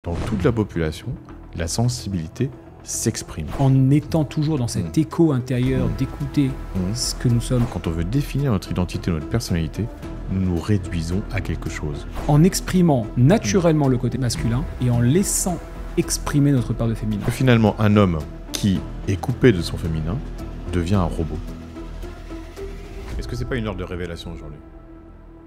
Dans toute la population, la sensibilité s'exprime. En étant toujours dans cet écho intérieur d'écouter ce que nous sommes. Quand on veut définir notre identité, notre personnalité, nous nous réduisons à quelque chose. En exprimant naturellement le côté masculin et en laissant exprimer notre part de féminin. Finalement, un homme qui est coupé de son féminin devient un robot. Est-ce que c'est pas une heure de révélation aujourd'hui?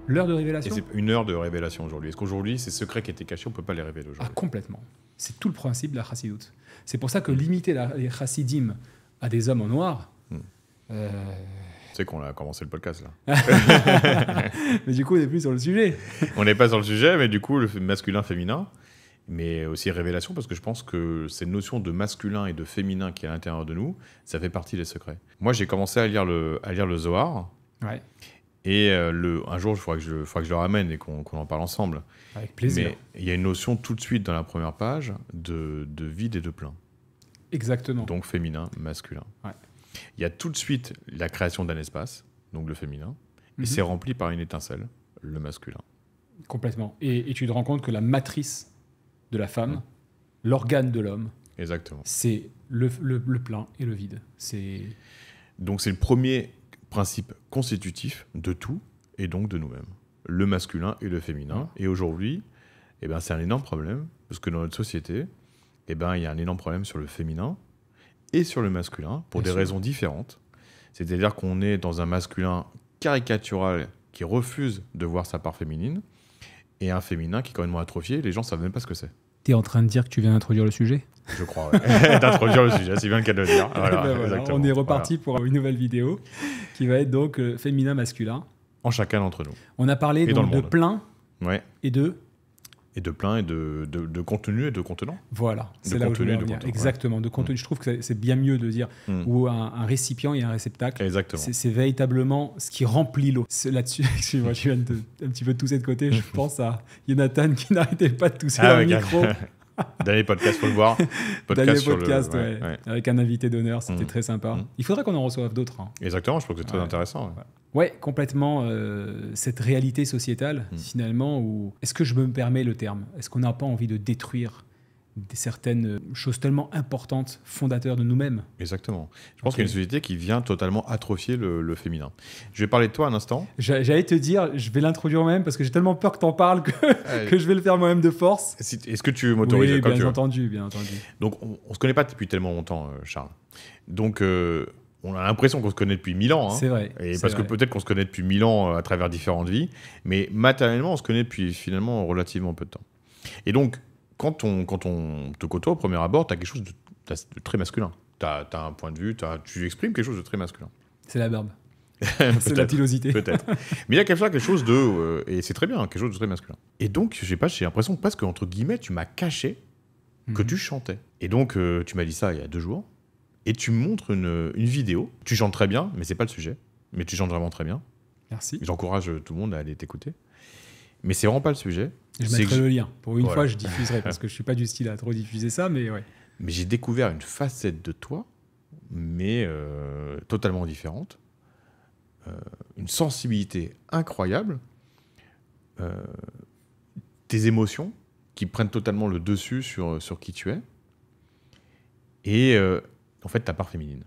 L'heure de révélation? Et c'est une heure de révélation aujourd'hui. Est-ce qu'aujourd'hui, ces secrets qui étaient cachés, on ne peut pas les révéler aujourd'hui? Ah, complètement. C'est tout le principe de la chassidoute. C'est pour ça que limiter les chassidim à des hommes en noir... Tu sais qu'on a commencé le podcast, là. Mais du coup, on n'est plus sur le sujet. On n'est pas sur le sujet, mais du coup, le masculin-féminin, mais aussi révélation, parce que je pense que cette notion de masculin et de féminin qui est à l'intérieur de nous, ça fait partie des secrets. Moi, j'ai commencé à lire le Zohar. Ouais. Et un jour, il faudra que je le ramène et qu'on en parle ensemble. Avec plaisir. Mais il y a une notion tout de suite dans la première page de vide et de plein. Exactement. Donc féminin, masculin. Ouais. Il y a tout de suite la création d'un espace, donc le féminin, et c'est rempli par une étincelle, le masculin. Complètement. Et tu te rends compte que la matrice de la femme, l'organe de l'homme, exactement, c'est le plein et le vide. Donc c'est le premier principe constitutif de tout et donc de nous-mêmes. Le masculin et le féminin. Et aujourd'hui, c'est un énorme problème, parce que dans notre société, il y a un énorme problème sur le féminin et sur le masculin, pour des raisons différentes. C'est-à-dire qu'on est dans un masculin caricatural qui refuse de voir sa part féminine, et un féminin qui est complètement atrophié. Les gens ne savent même pas ce que c'est. Tu es en train de dire que tu viens d'introduire le sujet? Je crois, ouais. D'introduire le sujet, c'est bien le cas de le dire. Voilà, on est reparti pour une nouvelle vidéo qui va être donc féminin-masculin. En chacun d'entre nous. On a parlé donc de plein et de... Et de plein et de contenu et de contenant. Voilà, c'est là où je voulais en venir. Exactement, de contenu. Je trouve que c'est bien mieux de dire où un récipient et un réceptacle. Exactement. C'est véritablement ce qui remplit l'eau. Là-dessus, excuse-moi, je viens un petit peu de tousser de côté. Je pense à Jonathan qui n'arrêtait pas de tousser dans le micro. Dernier podcast, faut le voir. Dernier podcast, avec un invité d'honneur, c'était très sympa. Il faudrait qu'on en reçoive d'autres. Exactement, je trouve que c'est très intéressant. Ouais, complètement. Cette réalité sociétale, finalement, où... Est-ce que je me permets le terme? Est-ce qu'on n'a pas envie de détruire certaines choses tellement importantes, fondateurs de nous-mêmes? Exactement. Je pense qu'il y a une société qui vient totalement atrophier le féminin. Je vais parler de toi un instant. J'allais te dire, je vais l'introduire moi-même parce que j'ai tellement peur que t'en parles que je vais le faire moi-même de force. Est-ce que tu m'autorises? Oui, bien entendu, bien entendu. Donc, on se connaît pas depuis tellement longtemps, Charles. Donc, on a l'impression qu'on se connaît depuis 1000 ans. Hein. C'est vrai. Et parce que peut-être qu'on se connaît depuis 1000 ans à travers différentes vies, mais matériellement, on se connaît depuis finalement relativement peu de temps. Et donc, quand on te côtoie au premier abord, tu as quelque chose de très masculin. Tu as un point de vue, tu exprimes quelque chose de très masculin. C'est la barbe. C'est la pilosité. Peut-être. Mais il y a quelque chose de... et c'est très bien, quelque chose de très masculin. Et donc, j'ai l'impression presque, entre guillemets, tu m'as caché que tu chantais. Et donc, tu m'as dit ça il y a 2 jours. Et tu me montres une vidéo. Tu chantes très bien, mais c'est pas le sujet. Mais tu chantes vraiment très bien. Merci. J'encourage tout le monde à aller t'écouter. Mais c'est vraiment pas le sujet. Je mettrai le lien. Pour une fois, je diffuserai parce que je suis pas du style à trop diffuser ça, mais ouais. Mais j'ai découvert une facette de toi, mais totalement différente. Une sensibilité incroyable. Tes émotions qui prennent totalement le dessus sur qui tu es. Et en fait, ta part féminine.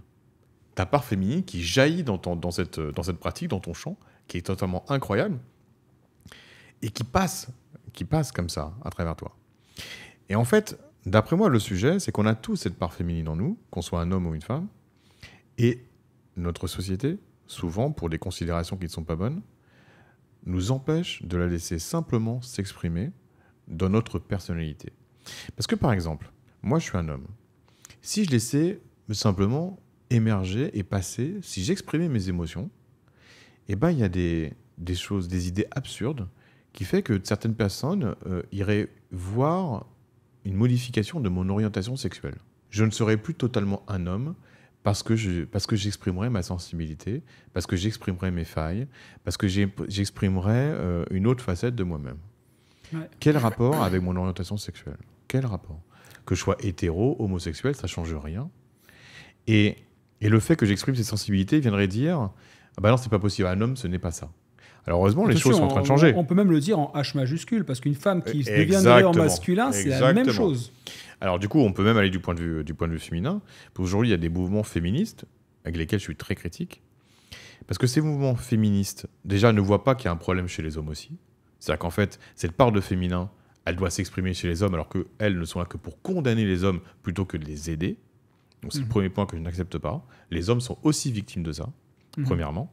Ta part féminine qui jaillit dans cette pratique, dans ton chant, qui est totalement incroyable. Et qui passe comme ça à travers toi. Et en fait, d'après moi, le sujet, c'est qu'on a tous cette part féminine en nous, qu'on soit un homme ou une femme, et notre société, souvent, pour des considérations qui ne sont pas bonnes, nous empêche de la laisser simplement s'exprimer dans notre personnalité. Parce que, par exemple, moi, je suis un homme. Si je laissais simplement émerger et passer, si j'exprimais mes émotions, il y a des choses, des idées absurdes qui fait que certaines personnes iraient voir une modification de mon orientation sexuelle. Je ne serais plus totalement un homme parce que j'exprimerais ma sensibilité, parce que j'exprimerais mes failles, parce que j'exprimerais une autre facette de moi-même. Ouais. Quel rapport avec mon orientation sexuelle? Quel rapport? Que je sois hétéro, homosexuel, ça ne change rien. Et le fait que j'exprime ces sensibilités viendrait dire « Ah bah non, c'est pas possible, un homme, ce n'est pas ça ». Alors heureusement, les Attention, choses sont en train de changer. On peut même le dire en H majuscule, parce qu'une femme qui Exactement. deviendrait en masculin, c'est la même Exactement. chose. Alors du coup, on peut même aller du point de vue féminin. Aujourd'hui, il y a des mouvements féministes avec lesquels je suis très critique. Parce que ces mouvements féministes, déjà, ne voient pas qu'il y a un problème chez les hommes aussi. C'est-à-dire qu'en fait, cette part de féminin, elle doit s'exprimer chez les hommes, alors qu'elles ne sont là que pour condamner les hommes plutôt que de les aider. Donc c'est le premier point que je n'accepte pas. Les hommes sont aussi victimes de ça, premièrement.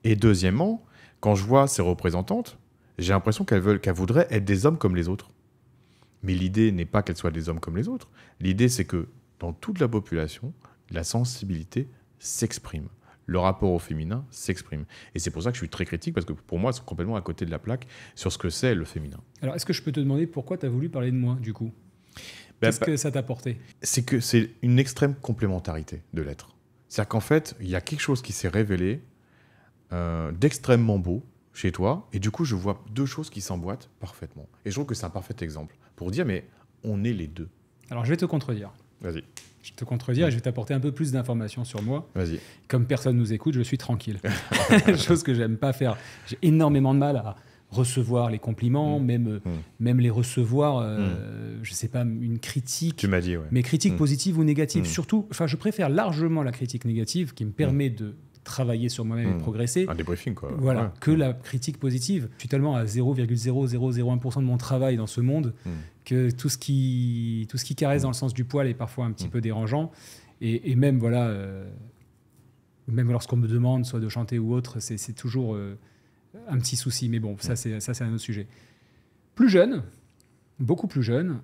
Et deuxièmement, quand je vois ces représentantes, j'ai l'impression qu'elles voudraient être des hommes comme les autres. Mais l'idée n'est pas qu'elles soient des hommes comme les autres. L'idée, c'est que dans toute la population, la sensibilité s'exprime. Le rapport au féminin s'exprime. Et c'est pour ça que je suis très critique, parce que pour moi, elles sont complètement à côté de la plaque sur ce que c'est le féminin. Alors, est-ce que je peux te demander pourquoi tu as voulu parler de moi, du coup ? Qu'est-ce que ça t'a apporté ? C'est que c'est une extrême complémentarité de l'être. C'est-à-dire qu'en fait, il y a quelque chose qui s'est révélé d'extrêmement beau chez toi, et du coup, je vois deux choses qui s'emboîtent parfaitement. Et je trouve que c'est un parfait exemple pour dire, mais on est les deux. Alors, je vais te contredire. Vas-y. Je vais te contredire et je vais t'apporter un peu plus d'informations sur moi. Vas-y. Comme personne nous écoute, je suis tranquille. Chose que j'aime pas faire. J'ai énormément de mal à recevoir les compliments, même les recevoir, je sais pas, une critique. Tu m'as dit, ouais. Mais critique positive ou négative. Surtout, enfin, je préfère largement la critique négative qui me permet de travailler sur moi-même et progresser. Un débriefing, quoi. Voilà, Ouais. que la critique positive. Je suis tellement à 0,0001% de mon travail dans ce monde que tout ce qui caresse dans le sens du poil est parfois un petit peu dérangeant. Et même, voilà, même lorsqu'on me demande soit de chanter ou autre, c'est toujours un petit souci. Mais bon, ça c'est un autre sujet. Plus jeune, beaucoup plus jeune,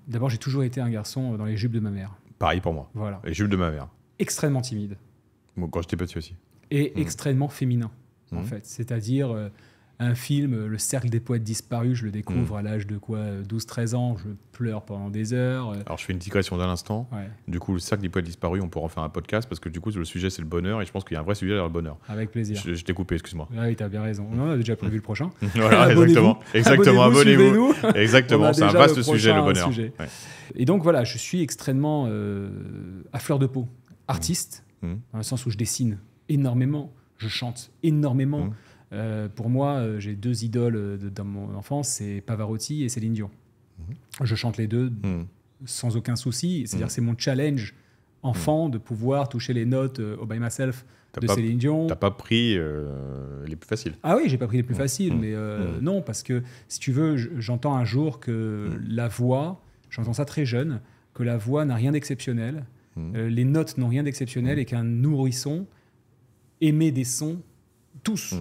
d'abord j'ai toujours été un garçon dans les jupes de ma mère. Pareil pour moi. Voilà. Les jupes de ma mère. Extrêmement timide. Moi, quand j'étais petit aussi. Et extrêmement féminin, en fait. C'est-à-dire, un film, Le Cercle des Poètes Disparus, je le découvre à l'âge de quoi, 12-13 ans, je pleure pendant des heures. Alors, je fais une digression d'un instant. Ouais. Du coup, Le Cercle des Poètes Disparus, on pourra en faire un podcast, parce que du coup, le sujet, c'est le bonheur, et je pense qu'il y a un vrai sujet dans le bonheur. Avec plaisir. Je t'ai coupé, excuse-moi. Oui, tu as bien raison. On a déjà prévu le prochain. Voilà, exactement. Abonnez-vous. Exactement, c'est un vaste sujet, le bonheur. Ouais. Et donc, voilà, je suis extrêmement à fleur de peau. Artiste, dans le sens où je dessine énormément, je chante énormément. Pour moi, j'ai deux idoles dans mon enfance, c'est Pavarotti et Céline Dion. Je chante les deux sans aucun souci. C'est-à-dire que c'est mon challenge enfant de pouvoir toucher les notes All by Myself de Céline Dion. T'as pas pris les plus faciles. Ah oui, j'ai pas pris les plus faciles, mais non, parce que si tu veux, j'entends un jour que la voix, j'entends ça très jeune, que la voix n'a rien d'exceptionnel, les notes n'ont rien d'exceptionnel et qu'un nourrisson émet des sons tous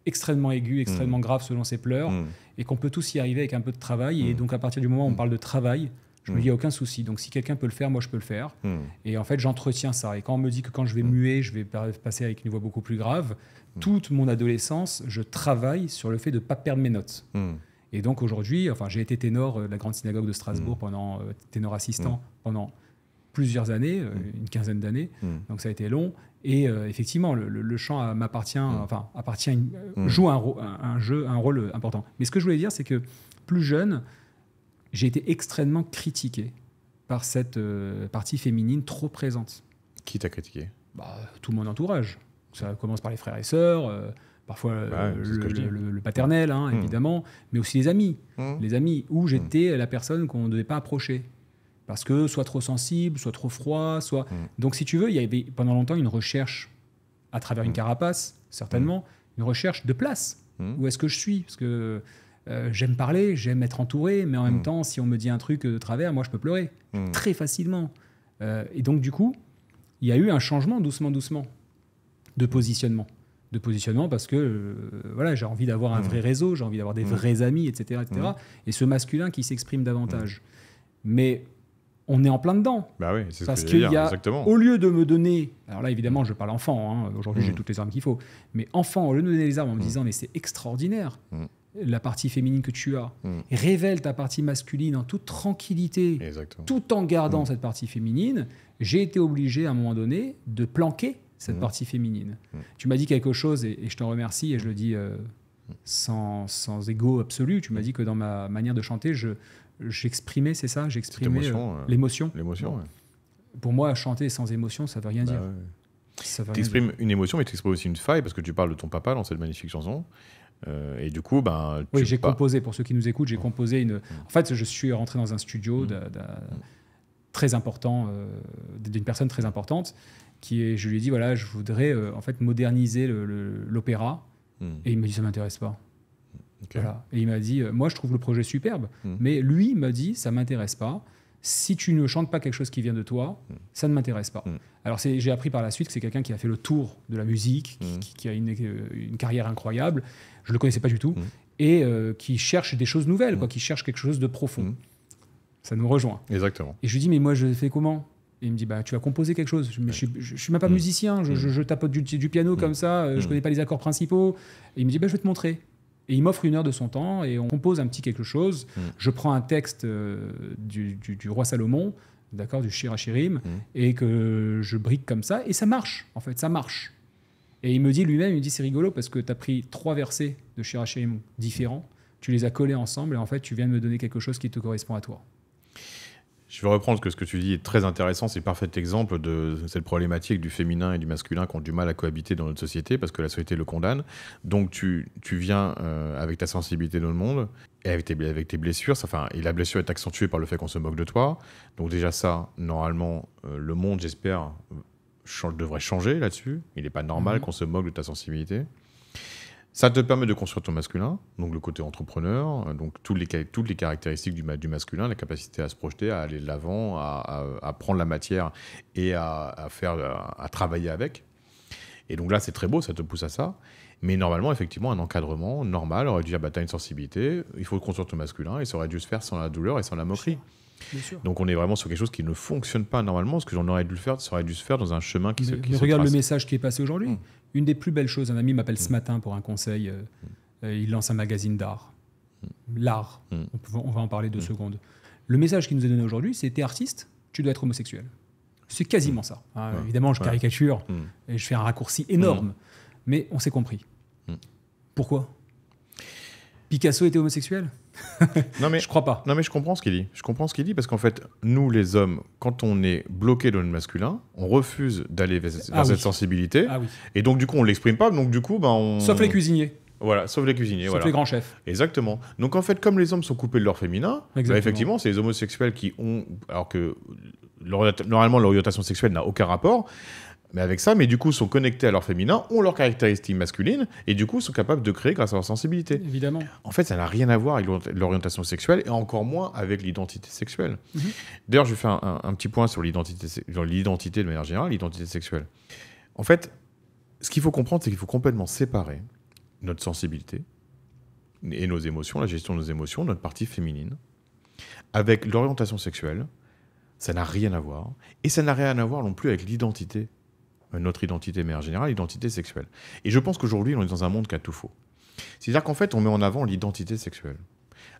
extrêmement aigus, extrêmement graves selon ses pleurs, et qu'on peut tous y arriver avec un peu de travail. Et donc à partir du moment où on parle de travail, je me dis, il n'y a aucun souci. Donc si quelqu'un peut le faire, moi je peux le faire. Et en fait, j'entretiens ça. Et quand on me dit que quand je vais muer, je vais passer avec une voix beaucoup plus grave, toute mon adolescence, je travaille sur le fait de ne pas perdre mes notes. Et donc aujourd'hui, enfin, j'ai été ténor de la Grande Synagogue de Strasbourg pendant ténor assistant pendant plusieurs années, une quinzaine d'années. Donc ça a été long. Et effectivement, le chant m'appartient, joue un rôle important. Mais ce que je voulais dire, c'est que plus jeune, j'ai été extrêmement critiqué par cette partie féminine trop présente. Qui t'a critiqué ? Tout mon entourage. Ça commence par les frères et sœurs, parfois le paternel, évidemment, mais aussi les amis. Les amis où j'étais la personne qu'on ne devait pas approcher. Parce que soit trop sensible, soit trop froid, soit... Donc si tu veux, il y avait pendant longtemps une recherche, à travers une carapace, certainement, une recherche de place. Où est-ce que je suis ? Parce que j'aime parler, j'aime être entouré, mais en même temps, si on me dit un truc de travers, moi je peux pleurer très facilement. Et donc du coup, il y a eu un changement doucement de positionnement. De positionnement parce que voilà, j'ai envie d'avoir un vrai réseau, j'ai envie d'avoir des vrais amis, etc. Et ce masculin qui s'exprime davantage. Mais on est en plein dedans. Bah oui, c'est parce ce que je veux qu'il dire, y a, exactement. au lieu de me donner, alors là évidemment je parle enfant, aujourd'hui j'ai toutes les armes qu'il faut, mais enfant, au lieu de me donner les armes en me disant mais c'est extraordinaire, la partie féminine que tu as, révèle ta partie masculine en toute tranquillité, tout en gardant cette partie féminine, j'ai été obligé à un moment donné de planquer cette partie féminine. Tu m'as dit quelque chose et je t'en remercie et je le dis sans ego absolu, tu m'as dit que dans ma manière de chanter, j'exprimais, c'est ça, j'exprimais l'émotion. L'émotion, Pour moi, chanter sans émotion, ça veut rien dire. Ouais. Tu exprimes une émotion, mais tu exprimes aussi une faille, parce que tu parles de ton papa dans cette magnifique chanson. Et du coup, ben... Oui, j'ai composé, pour ceux qui nous écoutent, j'ai composé une... En fait, je suis rentré dans un studio très important, d'une personne très importante, je lui ai dit, voilà, je voudrais en fait moderniser l'opéra. Et il m'a dit, ça ne m'intéresse pas. Okay. Voilà. Et il m'a dit, moi, je trouve le projet superbe, mais lui, il m'a dit, ça ne m'intéresse pas. Si tu ne chantes pas quelque chose qui vient de toi, ça ne m'intéresse pas. Alors, j'ai appris par la suite que c'est quelqu'un qui a fait le tour de la musique, qui a une carrière incroyable. Je ne le connaissais pas du tout. Et qui cherche des choses nouvelles, qui cherche quelque chose de profond. Ça nous rejoint. Exactement. Et je lui dis, mais moi, je fais comment ? Et il me dit, bah, tu vas composer quelque chose. Je ne suis même pas musicien, je tapote du piano comme ça, je ne connais pas les accords principaux. Et il me dit, bah, je vais te montrer. Et il m'offre 1 heure de son temps et on compose un petit quelque chose. Je prends un texte du roi Salomon, d'accord, du Shir HaShirim, et que je brique comme ça. Et ça marche, en fait, ça marche. Et il me dit lui-même, il me dit, c'est rigolo parce que tu as pris 3 versets de Shir HaShirim différents, tu les as collés ensemble et en fait, tu viens de me donner quelque chose qui te correspond à toi. Je vais reprendre ce que tu dis est très intéressant. C'est le parfait exemple de cette problématique du féminin et du masculin qui ont du mal à cohabiter dans notre société parce que la société le condamne. Donc tu viens avec ta sensibilité dans le monde et avec tes blessures. Et la blessure est accentuée par le fait qu'on se moque de toi. Donc déjà ça, normalement, le monde, j'espère, devrait changer là-dessus. Il n'est pas normal qu'on se moque de ta sensibilité. Ça te permet de construire ton masculin, donc le côté entrepreneur, donc toutes les caractéristiques du masculin, la capacité à se projeter, à aller de l'avant, à prendre la matière et à travailler avec. Et donc là, c'est très beau, ça te pousse à ça. Mais normalement, effectivement, un encadrement normal aurait dû dire, t'as une sensibilité, il faut construire ton masculin, et ça aurait dû se faire sans la douleur et sans la moquerie. Bien sûr. Donc on est vraiment sur quelque chose qui ne fonctionne pas normalement. Ce que j'en aurais dû le faire, ça aurait dû se faire dans un chemin qui se regarde trace. Le message qui est passé aujourd'hui. Une des plus belles choses, un ami m'appelle ce matin pour un conseil. Il lance un magazine d'art. L'art. On va en parler 2 secondes. Le message qu'il nous est donné aujourd'hui, c'est t'es artiste, tu dois être homosexuel. C'est quasiment ça. Évidemment, je caricature et je fais un raccourci énorme. Mais on s'est compris. Pourquoi ? Picasso était homosexuel ? Non mais, je crois pas. Non mais je comprends ce qu'il dit. Je comprends ce qu'il dit parce qu'en fait, nous les hommes, quand on est bloqué dans le masculin, on refuse d'aller vers cette sensibilité. Ah oui. Et donc du coup, on l'exprime pas. Donc du coup, on... Sauf les cuisiniers. Voilà, sauf les cuisiniers. Sauf les grands chefs. Exactement. Donc en fait, comme les hommes sont coupés de leur féminin, effectivement, c'est les homosexuels qui ont... Alors que normalement, l'orientation sexuelle n'a aucun rapport. Mais avec ça, mais du coup, sont connectés à leur féminin, ont leurs caractéristiques masculines, et du coup, sont capables de créer grâce à leur sensibilité. Évidemment. En fait, ça n'a rien à voir avec l'orientation sexuelle, et encore moins avec l'identité sexuelle. D'ailleurs, je vais faire un petit point sur l'identité de manière générale, l'identité sexuelle. En fait, ce qu'il faut comprendre, c'est qu'il faut complètement séparer notre sensibilité et nos émotions, la gestion de nos émotions, notre partie féminine, avec l'orientation sexuelle. Ça n'a rien à voir. Et ça n'a rien à voir non plus avec l'identité. Notre identité, mais en général, l'identité sexuelle. Et je pense qu'aujourd'hui, on est dans un monde qui a tout faux. C'est-à-dire qu'en fait, on met en avant l'identité sexuelle.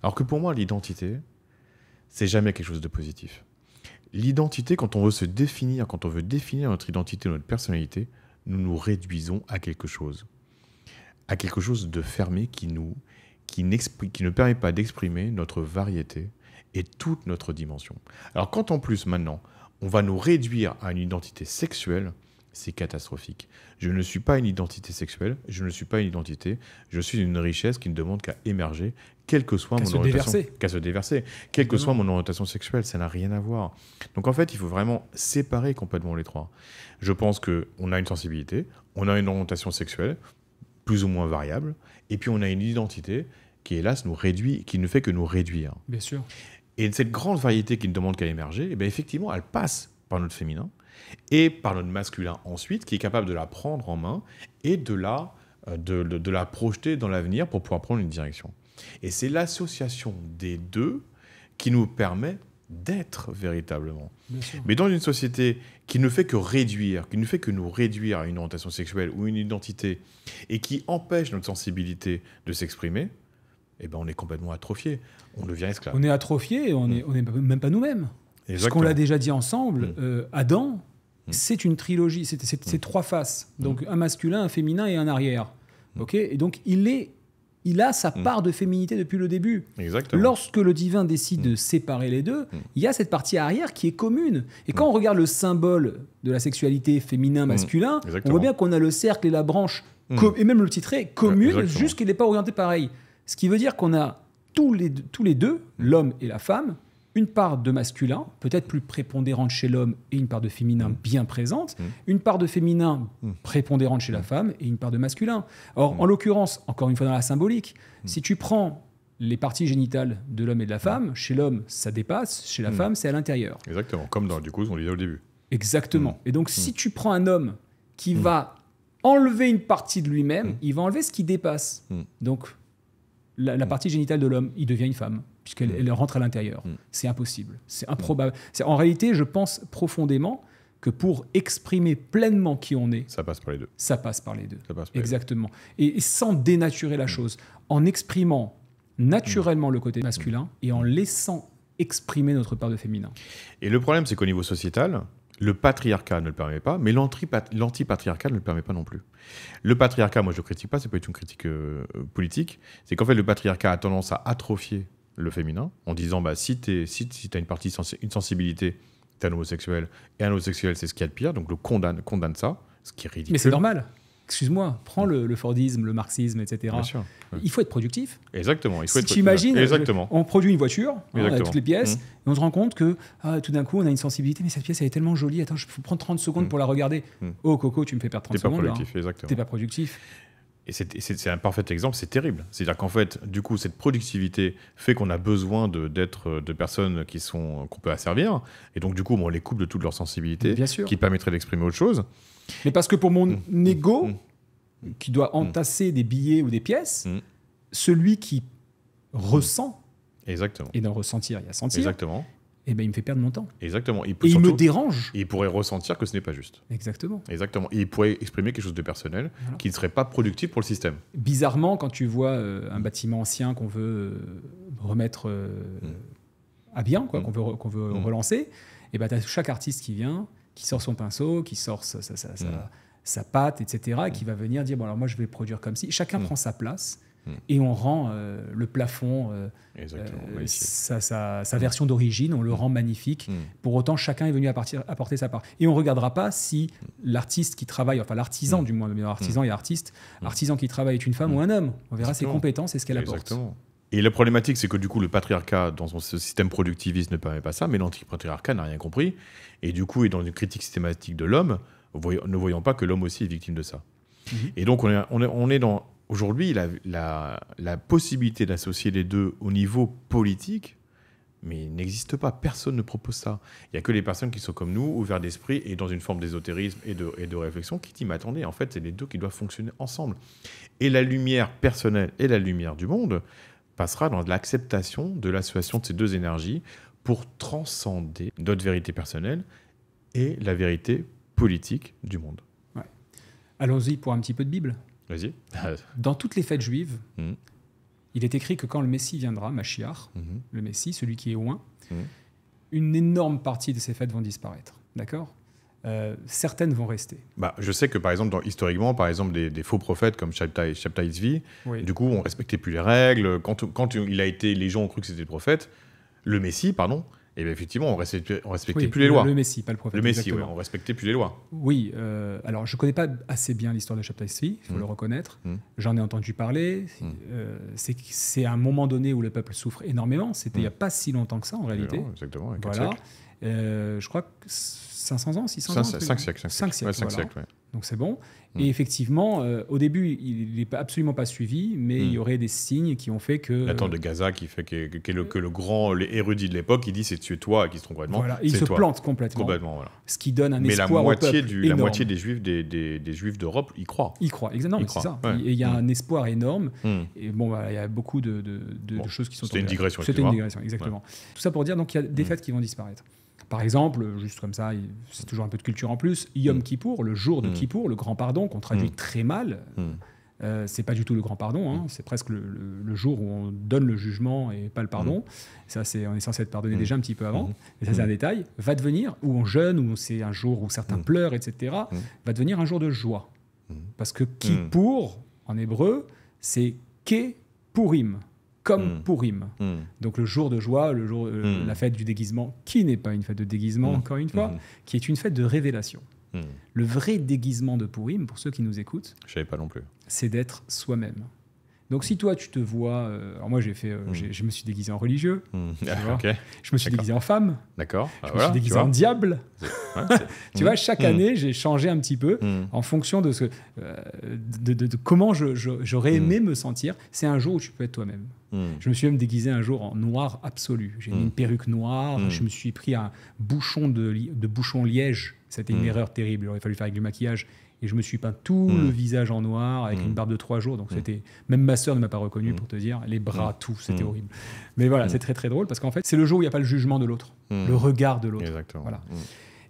Alors que pour moi, l'identité, c'est jamais quelque chose de positif. L'identité, quand on veut se définir, quand on veut définir notre identité, notre personnalité, nous nous réduisons à quelque chose de fermé qui ne permet pas d'exprimer notre variété et toute notre dimension. Alors quand en plus, maintenant, on va nous réduire à une identité sexuelle, c'est catastrophique. Je ne suis pas une identité sexuelle, je ne suis pas une identité, je suis une richesse qui ne demande qu'à émerger, quelle que soit mon orientation. Qu'à se déverser. Quelle que soit mon orientation sexuelle, ça n'a rien à voir. Donc en fait, il faut vraiment séparer complètement les trois. Je pense qu'on a une sensibilité, on a une orientation sexuelle, plus ou moins variable, et puis on a une identité qui, hélas, nous réduit, qui ne fait que nous réduire. Bien sûr. Et cette grande variété qui ne demande qu'à émerger, eh bien, effectivement, elle passe par notre féminin, et par notre masculin ensuite, qui est capable de la prendre en main et de la projeter dans l'avenir pour pouvoir prendre une direction. Et c'est l'association des deux qui nous permet d'être véritablement. Mais dans une société qui ne fait que réduire, qui ne fait que nous réduire à une orientation sexuelle ou une identité, et qui empêche notre sensibilité de s'exprimer, eh ben on est complètement atrophié. On devient esclave. On est atrophié et on n'est même pas nous-mêmes. Exactement. Parce qu'on l'a déjà dit ensemble, Adam, c'est une trilogie, c'est 3 faces. Donc un masculin, un féminin et un arrière. Okay, et donc il est il a sa part de féminité depuis le début. Exactement. Lorsque le divin décide de séparer les deux, il y a cette partie arrière qui est commune. Et quand on regarde le symbole de la sexualité féminin-masculin, on voit bien qu'on a le cercle et la branche, et même le titrait, commune, juste qu'il n'est pas orienté pareil. Ce qui veut dire qu'on a tous les deux, l'homme et la femme, une part de masculin, peut-être plus prépondérante chez l'homme, et une part de féminin bien présente, une part de féminin prépondérante chez la femme, et une part de masculin. Or, en l'occurrence, encore une fois dans la symbolique, si tu prends les parties génitales de l'homme et de la femme, chez l'homme, ça dépasse, chez la femme, c'est à l'intérieur. Exactement, comme du coup, on disait au début. Exactement. Et donc, si tu prends un homme qui va enlever une partie de lui-même, il va enlever ce qui dépasse. Donc, la partie génitale de l'homme, il devient une femme, puisqu'elle rentre à l'intérieur. C'est impossible. C'est improbable. En réalité, je pense profondément que pour exprimer pleinement qui on est... Ça passe par les deux. Ça passe par les deux. Exactement. Et sans dénaturer la chose, en exprimant naturellement le côté masculin et en laissant exprimer notre part de féminin. Et le problème, c'est qu'au niveau sociétal, le patriarcat ne le permet pas, mais l'anti-patriarcat ne le permet pas non plus. Le patriarcat, moi je ne le critique pas, c'est pas du tout une critique politique, c'est qu'en fait le patriarcat a tendance à atrophier le féminin en disant si tu as une sensibilité, tu es un homosexuel, et un homosexuel c'est ce qu'il y a de pire, donc le condamne ça, ce qui est ridicule. Mais c'est normal. Excuse-moi, prends le Fordisme, le marxisme, etc. Bien sûr. Il faut être productif. Exactement. Il faut si tu imagines, exactement. On produit une voiture, on a toutes les pièces, et on se rend compte que tout d'un coup, on a une sensibilité, mais cette pièce, elle est tellement jolie, attends, je peux prendre 30 secondes pour la regarder. Oh, Coco, tu me fais perdre 30 secondes. T'es pas productif, exactement. T'es pas productif. Et c'est un parfait exemple, c'est terrible. C'est-à-dire qu'en fait, du coup, cette productivité fait qu'on a besoin de personnes qu'on peut asservir, et donc du coup, on les coupe de toute leur sensibilité, qui permettrait d'exprimer autre chose. Mais parce que pour mon ego, qui doit entasser des billets ou des pièces, celui qui ressent, exactement. Et dans ressentir, il y a sentir, exactement. Et ben, il me fait perdre mon temps. Exactement. Et il me dérange. Et il pourrait ressentir que ce n'est pas juste. Exactement. Exactement. Et il pourrait exprimer quelque chose de personnel qui ne serait pas productif pour le système. Bizarrement, quand tu vois un bâtiment ancien qu'on veut remettre à bien, qu'on veut relancer, et ben, tu as chaque artiste qui vient, qui sort son pinceau, qui sort sa pâte, etc., et qui va venir dire, bon, alors moi, je vais le produire comme si. Chacun prend sa place. Et on rend le plafond, sa version d'origine, on le rend magnifique. Pour autant, chacun est venu apporter sa part. Et on ne regardera pas si l'artiste qui travaille, enfin l'artisan du moins, artisan et artiste, artisan qui travaille est une femme ou un homme. On verra ses compétences et ce qu'elle apporte. Exactement. Et la problématique, c'est que du coup, le patriarcat, dans son système productiviste, ne permet pas ça, mais l'anti-patriarcat n'a rien compris. Et du coup, est dans une critique systématique de l'homme, ne voyant pas que l'homme aussi est victime de ça. Et donc, on est dans... Aujourd'hui, la possibilité d'associer les deux au niveau politique, mais il n'existe pas. Personne ne propose ça. Il n'y a que les personnes qui sont comme nous, ouverts d'esprit et dans une forme d'ésotérisme et de réflexion, qui disent, mais attendez, en fait, c'est les deux qui doivent fonctionner ensemble. Et la lumière personnelle et la lumière du monde passera dans l'acceptation de l'association de ces deux énergies pour transcender notre vérité personnelle et la vérité politique du monde. Ouais. Allons-y pour un petit peu de Bible. Vas-y. Dans toutes les fêtes juives, il est écrit que quand le Messie viendra, Mashiach, le Messie, celui qui est oint, une énorme partie de ces fêtes vont disparaître. D'accord ? Certaines vont rester. Je sais que, par exemple, historiquement, par exemple, des faux prophètes comme Shabtai Tzvi, du coup, on ne respectait plus les règles. Quand il a été, les gens ont cru que c'était le prophète, le Messie, pardon. Et bien effectivement, on respectait plus les lois. Le Messie, pas le prophète. Le Messie, oui, on respectait plus les lois. Oui, alors je ne connais pas assez bien l'histoire de Shabtai Tzvi, il faut le reconnaître. J'en ai entendu parler. C'est à un moment donné où le peuple souffre énormément. C'était il n'y a pas si longtemps que ça, en réalité. Non, exactement, voilà. Je crois que 500 ans, 600 ans 5 siècles. 5 siècles, voilà. Siècles, ouais. Donc c'est bon. Et effectivement, au début, il n'est absolument pas suivi, mais il y aurait des signes qui ont fait que... L'attente de Gaza, qui fait que le grand érudit de l'époque, il dit c'est tu es toi qui se trompe complètement. Voilà, il se plante complètement. Voilà. Ce qui donne un espoir au peuple énorme. La moitié des Juifs d'Europe y croient. Ils croient, exactement, c'est ça. Ouais. Et il y a un espoir énorme. Et bon, il y a beaucoup de choses qui sont... C'était une digression. C'était une digression, exactement. Ouais. Tout ça pour dire, donc il y a des fêtes qui vont disparaître. Par exemple, juste comme ça, c'est toujours un peu de culture en plus, Yom Kippour, le jour de Kippour, le grand pardon, qu'on traduit très mal. C'est pas du tout le grand pardon, hein, c'est presque le jour où on donne le jugement et pas le pardon. Ça, on est censé être pardonné déjà un petit peu avant, mais ça c'est un détail. Va devenir, où on jeûne, où c'est un jour où certains pleurent, etc., va devenir un jour de joie. Parce que Kippour, en hébreu, c'est Ké Purim, comme Purim. Donc le jour de joie, la fête du déguisement, qui n'est pas une fête de déguisement, encore une fois, qui est une fête de révélation. Le vrai déguisement de Purim, pour ceux qui nous écoutent, je savais pas non plus. C'est d'être soi-même. Donc si toi tu te vois, alors moi je me suis déguisé en religieux, Okay. Je me suis déguisé en femme, d'accord. Je me suis déguisé en diable. Tu vois, chaque année j'ai changé un petit peu en fonction de comment j'aurais aimé me sentir. C'est un jour où tu peux être toi-même. Je me suis même déguisé un jour en noir absolu. J'ai mis une perruque noire, je me suis pris un bouchon de bouchon liège. C'était une erreur terrible, il aurait fallu faire avec du maquillage. Et je me suis peint tout le visage en noir avec une barbe de 3 jours. Donc c'était, même ma sœur ne m'a pas reconnu pour te dire. Les bras, tout, c'était horrible. Mais voilà, c'est très très drôle parce qu'en fait, c'est le jour où il n'y a pas le jugement de l'autre, le regard de l'autre. Exactement. Voilà.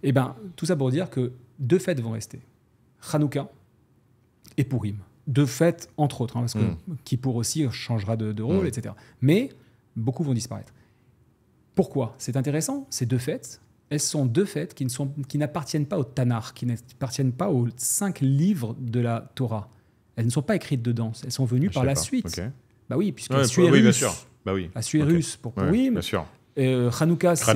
Et bien, tout ça pour dire que 2 fêtes vont rester. Hanouka et Purim. 2 fêtes, entre autres, parce que Kippour aussi changera de rôle, etc. Mais beaucoup vont disparaître. Pourquoi ? C'est intéressant, ces 2 fêtes. Elles sont 2 fêtes qui n'appartiennent pas au Tanakh, qui n'appartiennent pas aux 5 livres de la Torah. Elles ne sont pas écrites dedans. Elles sont venues par la suite. Okay. Bah oui, puisque oui, bien sûr. Bah oui. Assuérus pour Purim. Bien sûr. Hanouka, c'est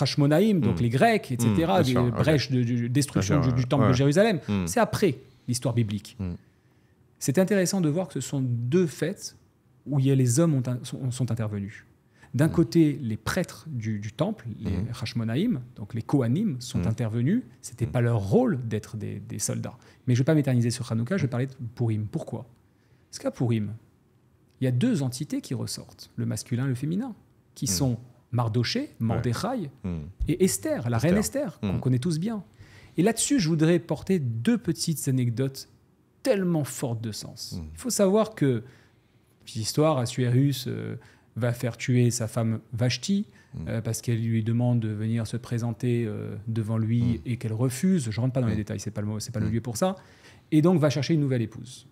Hashmonaïm, donc les Grecs, etc. Des brèches de destruction du temple de Jérusalem. C'est après l'histoire biblique. C'est intéressant de voir que ce sont 2 fêtes où les hommes sont intervenus. D'un côté, les prêtres du temple, les Hashmonaïm, donc les Kohanim, sont intervenus. Ce n'était pas leur rôle d'être des soldats. Mais je ne vais pas m'éterniser sur Hanouka, je vais parler de Purim. Pourquoi ? Parce qu'à Purim, il y a 2 entités qui ressortent, le masculin et le féminin, qui sont Mardoché, Mordechai, et Esther, la reine Esther, qu'on connaît tous bien. Et là-dessus, je voudrais porter 2 petites anecdotes tellement fortes de sens. Il faut savoir que, petite histoire, Assuérus va faire tuer sa femme Vashti parce qu'elle lui demande de venir se présenter devant lui et qu'elle refuse. Je ne rentre pas dans les détails, c'est pas le lieu pour ça. Et donc va chercher une nouvelle épouse.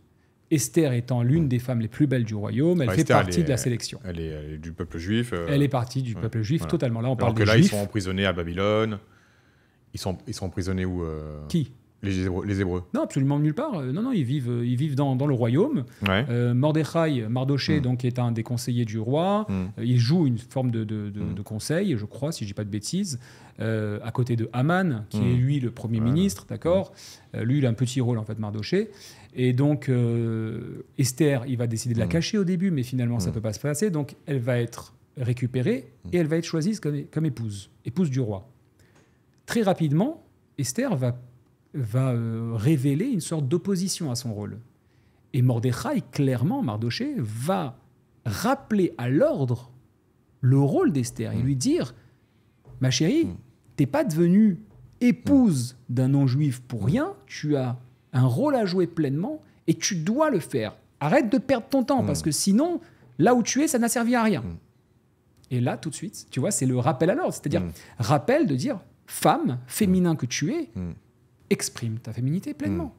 Esther étant l'une des femmes les plus belles du royaume, elle fait partie de la sélection. Elle est du peuple juif. Elle est partie du peuple juif, totalement. Là, on parle des Juifs. Juifs. Ils sont emprisonnés à Babylone. Ils sont emprisonnés où Qui ? Les Hébreux. Non, absolument nulle part. Non, ils vivent dans le royaume. Mordechai, Mardoché, donc, est un des conseillers du roi. Il joue une forme de conseil, je crois, si je dis pas de bêtises, à côté de Haman, qui est lui le premier ministre, d'accord. Lui, il a un petit rôle, en fait, Mardoché. Et donc, Esther, il va décider de la cacher au début, mais finalement, ça peut pas se passer. Donc, elle va être récupérée et elle va être choisie comme épouse du roi. Très rapidement, Esther va révéler une sorte d'opposition à son rôle. Et Mordechai, clairement, Mardoché, va rappeler à l'ordre le rôle d'Esther et lui dire « Ma chérie, t'es pas devenue épouse d'un non-juif pour rien, tu as un rôle à jouer pleinement et tu dois le faire. Arrête de perdre ton temps parce que sinon, là où tu es, ça n'a servi à rien. » Et là, tout de suite, tu vois, c'est le rappel à l'ordre, c'est-à-dire rappel de dire « Femme, féminin que tu es, exprime ta féminité pleinement. »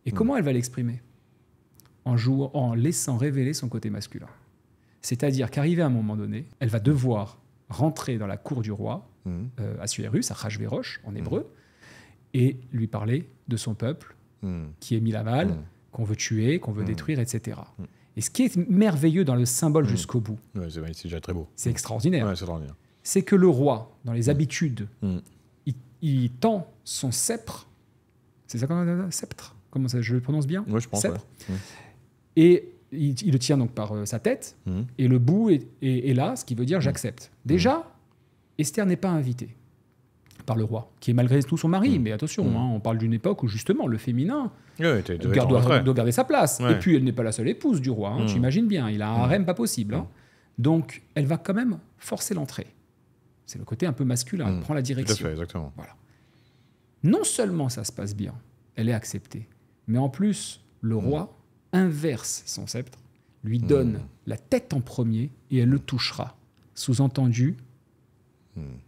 Et comment elle va l'exprimer ? En laissant révéler son côté masculin. C'est-à-dire qu'arrivé à un moment donné, elle va devoir rentrer dans la cour du roi, Assuérus, Achashvérosh en hébreu, et lui parler de son peuple qui est mis à mal, qu'on veut tuer, qu'on veut détruire, etc. Et ce qui est merveilleux dans le symbole jusqu'au bout, c'est déjà très beau. C'est extraordinaire. C'est extraordinaire. C'est que le roi, dans les habitudes, il tend son sceptre. C'est ça qu'on a sceptre ? Comment ça, je le prononce bien ? Oui, je pense. Sceptre. Et il le tient donc par sa tête, et le bout est là, ce qui veut dire j'accepte. Déjà, Esther n'est pas invitée par le roi, qui est malgré tout son mari, mais attention, on parle d'une époque où justement le féminin doit garder sa place. Et puis elle n'est pas la seule épouse du roi, tu imagines bien, il a un harem pas possible. Donc elle va quand même forcer l'entrée. C'est le côté un peu masculin, elle prend la direction. Tout à fait, exactement. Voilà. Non seulement ça se passe bien, elle est acceptée, mais en plus, le roi inverse son sceptre, lui donne la tête en premier et elle le touchera. Sous-entendu,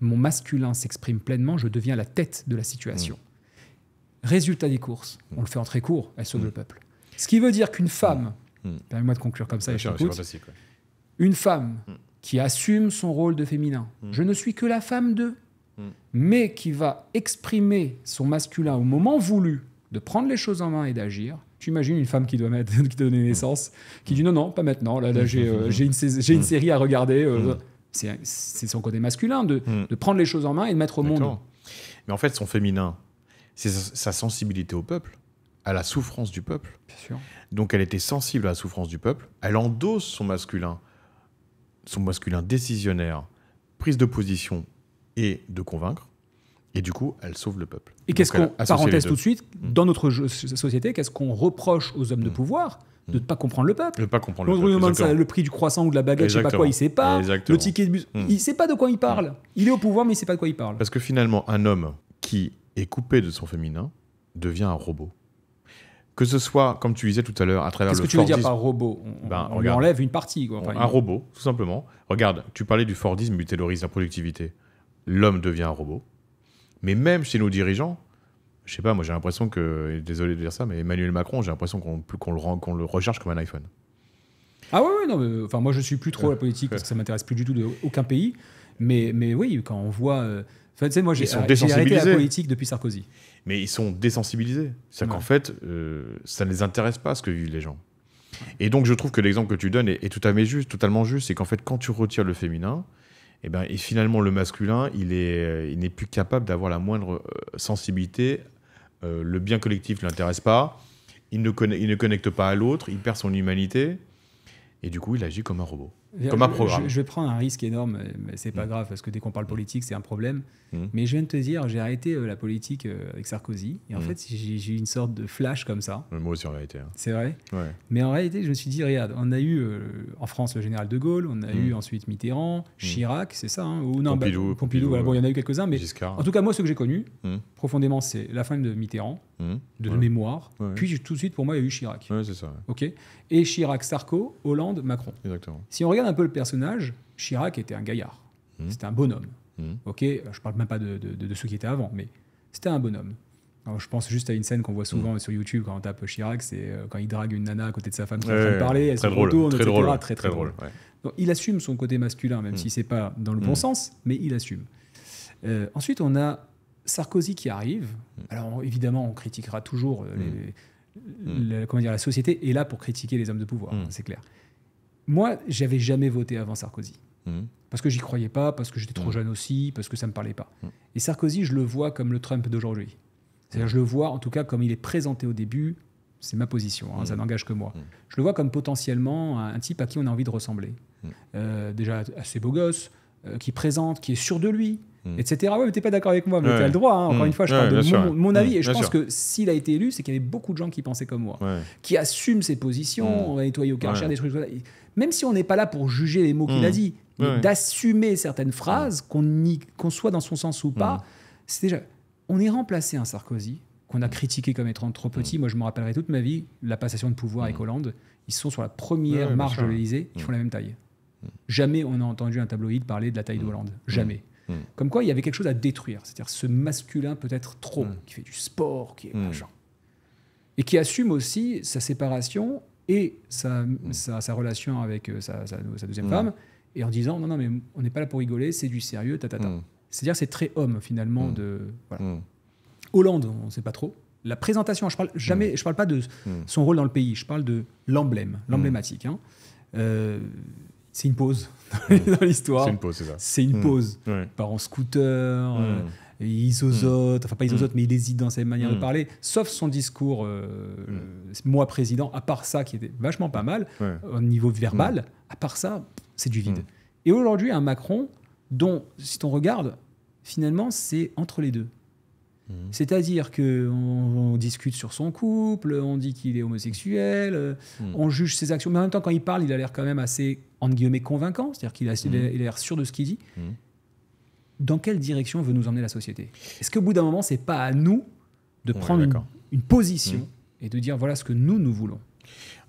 mon masculin s'exprime pleinement, je deviens la tête de la situation. Résultat des courses, on le fait en très court, elle sauve le peuple. Ce qui veut dire qu'une femme, permets-moi de conclure comme ça, et je t'écoute, une femme qui assume son rôle de féminin, je ne suis que la femme d'eux, mais qui va exprimer son masculin au moment voulu, de prendre les choses en main et d'agir, Tu imagines une femme qui doit donner naissance, qui dit non, pas maintenant, là j'ai une série à regarder. C'est son côté masculin de prendre les choses en main et de mettre au monde. Mais en fait, son féminin, c'est sa sensibilité au peuple, à la souffrance du peuple. Bien sûr. Donc elle était sensible à la souffrance du peuple, elle endosse son masculin décisionnaire, prise de position et de convaincre, et du coup, elle sauve le peuple. Et qu'est-ce qu'on, parenthèse tout de suite, dans notre société, qu'est-ce qu'on reproche aux hommes de pouvoir de ne pas comprendre le peuple. De ne pas comprendre le L'autre peuple. lui demande le prix du croissant ou de la baguette, je sais pas quoi, il sait pas. Exactement. Le ticket de bus, il sait pas de quoi il parle. Il est au pouvoir, mais il sait pas de quoi il parle. Parce que finalement, un homme qui est coupé de son féminin devient un robot. Que ce soit, comme tu disais tout à l'heure, à travers le Fordisme... Qu'est-ce que tu veux dire par robot? On lui enlève une partie. Quoi. Un robot, tout simplement. Regarde, tu parlais du Fordisme, du taylorisme, de la productivité. L'homme devient un robot. Mais même chez nos dirigeants, je sais pas, moi j'ai l'impression que, désolé de dire ça, mais Emmanuel Macron, j'ai l'impression qu'on le recherche comme un iPhone. Ah ouais, non, mais, enfin moi je suis plus trop la politique parce que ça m'intéresse plus du tout d'aucun pays. Mais oui, quand on voit... tu sais, moi j'ai arrêté la politique depuis Sarkozy. Mais ils sont désensibilisés. C'est-à-dire qu'en fait, ça ne les intéresse pas ce que vivent les gens. Et donc je trouve que l'exemple que tu donnes est totalement juste. C'est qu'en fait, quand tu retires le féminin, et finalement le masculin, il n'est plus capable d'avoir la moindre sensibilité. Le bien collectif ne l'intéresse pas. Il ne connecte pas à l'autre. Il perd son humanité. Et du coup, il agit comme un robot. Comme un programme. Je vais prendre un risque énorme, mais c'est pas grave, parce que dès qu'on parle politique, c'est un problème. Mais je viens de te dire, j'ai arrêté la politique avec Sarkozy, et en fait, j'ai eu une sorte de flash comme ça. Moi aussi, en réalité. C'est vrai. Ouais. Mais en réalité, je me suis dit, regarde, on a eu en France le général de Gaulle, on a eu ensuite Mitterrand, Chirac, c'est ça, hein, ou non, Pompidou, voilà, bon, il y en a eu quelques-uns, mais Giscard. En tout cas, moi, ceux que j'ai connus, profondément, c'est la fin de Mitterrand, de mémoire, puis tout de suite, pour moi, il y a eu Chirac. Ouais, c'est ça. Ouais. Ok. Et Chirac, Sarko, Hollande, Macron. Exactement. Si on regarde un peu le personnage, Chirac était un gaillard. C'était un bonhomme. Ok, je parle même pas de ceux qui étaient avant, mais c'était un bonhomme. Alors, je pense juste à une scène qu'on voit souvent sur YouTube quand on tape Chirac, c'est quand il drague une nana à côté de sa femme qui est en train de parler, elle se retourne, etc. Très drôle. Ouais. Donc, il assume son côté masculin, même si c'est pas dans le bon sens, mais il assume. Ensuite, on a Sarkozy qui arrive. Alors évidemment, on critiquera toujours la société est là pour critiquer les hommes de pouvoir, c'est clair. Moi, j'avais jamais voté avant Sarkozy. Parce que j'y croyais pas, parce que j'étais trop jeune aussi, parce que ça me parlait pas. Et Sarkozy, je le vois comme le Trump d'aujourd'hui. C'est-à-dire, je le vois, en tout cas, comme il est présenté au début, c'est ma position, ça n'engage que moi. Je le vois comme potentiellement un type à qui on a envie de ressembler. Déjà assez beau gosse, qui présente, qui est sûr de lui, etc. Ouais, mais t'es pas d'accord avec moi, mais t'as le droit. Encore une fois, je parle de mon avis. Et je pense que s'il a été élu, c'est qu'il y avait beaucoup de gens qui pensaient comme moi, qui assument ses positions. On va nettoyer au Karcher, des trucs comme ça. Même si on n'est pas là pour juger les mots qu'il a dit, mais d'assumer certaines phrases, qu'on soit dans son sens ou pas, c'est déjà... On est remplacé un Sarkozy qu'on a critiqué comme étant trop petit. Moi, je me rappellerai toute ma vie, la passation de pouvoir avec Hollande. Ils sont sur la première marche de l'Élysée, ils font la même taille. Jamais on a entendu un tabloïd parler de la taille de Hollande. Jamais. Comme quoi, il y avait quelque chose à détruire. C'est-à-dire ce masculin peut-être trop, qui fait du sport, qui est machin. Et qui assume aussi sa séparation et sa relation avec sa deuxième femme, et en disant, non, mais on n'est pas là pour rigoler, c'est du sérieux, C'est-à-dire c'est très homme, finalement. Voilà. Hollande, on ne sait pas trop. La présentation, je parle pas de son rôle dans le pays, je parle de l'emblématique. Hein. C'est une pause dans l'histoire. C'est une pause, c'est ça. C'est une pause. Il part en scooter, il isozote, enfin pas isozote, mais il hésite dans sa manière de parler, sauf son discours moi président, à part ça qui était vachement pas mal, au niveau verbal, à part ça, c'est du vide. Et aujourd'hui, un Macron dont, si on regarde, finalement, c'est entre les deux. C'est-à-dire qu'on discute sur son couple, on dit qu'il est homosexuel, on juge ses actions, mais en même temps, quand il parle, il a l'air quand même assez, entre guillemets, convaincant, c'est-à-dire qu'il a l'air sûr de ce qu'il dit. Dans quelle direction veut nous emmener la société? Est-ce qu'au bout d'un moment, c'est pas à nous de prendre une position et de dire voilà ce que nous voulons?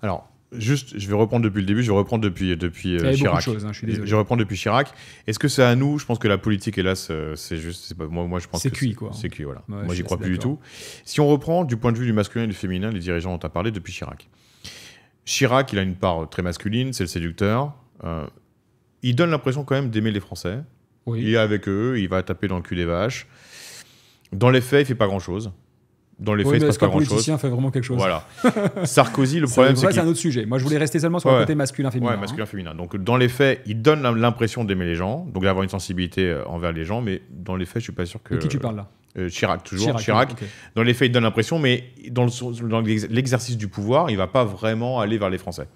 Alors, juste, je vais reprendre depuis le début, je vais reprendre depuis Chirac. Choses, hein, je suis désolé. Je vais reprendre depuis Chirac. Est-ce que c'est à nous? Je pense que la politique, hélas, c'est juste... C'est pas, moi, je pense c'est cuit, quoi. C'est cuit, voilà. Ouais, moi, j'y crois plus du tout. Si on reprend du point de vue du masculin et du féminin, les dirigeants dont tu as parlé depuis Chirac. Chirac, il a une part très masculine, c'est le séducteur. Il donne l'impression quand même d'aimer les Français. Il est avec eux, il va taper dans le cul des vaches. Dans les faits, il fait pas grand-chose. Dans les Oui, faits, il mais se passe est-ce qu'un pas grand-chose. politicien fait vraiment quelque chose? Voilà. Sarkozy, le problème, c'est c'est qu'il... un autre sujet. Moi, je voulais rester seulement sur le côté masculin-féminin. Ouais, masculin-féminin. Donc, dans les faits, il donne l'impression d'aimer les gens, donc d'avoir une sensibilité envers les gens, mais dans les faits, je suis pas sûr que... De qui tu parles là? Chirac, toujours. Chirac. Chirac. Okay. Dans les faits, il donne l'impression, mais dans l'exercice du pouvoir, il va pas vraiment aller vers les Français.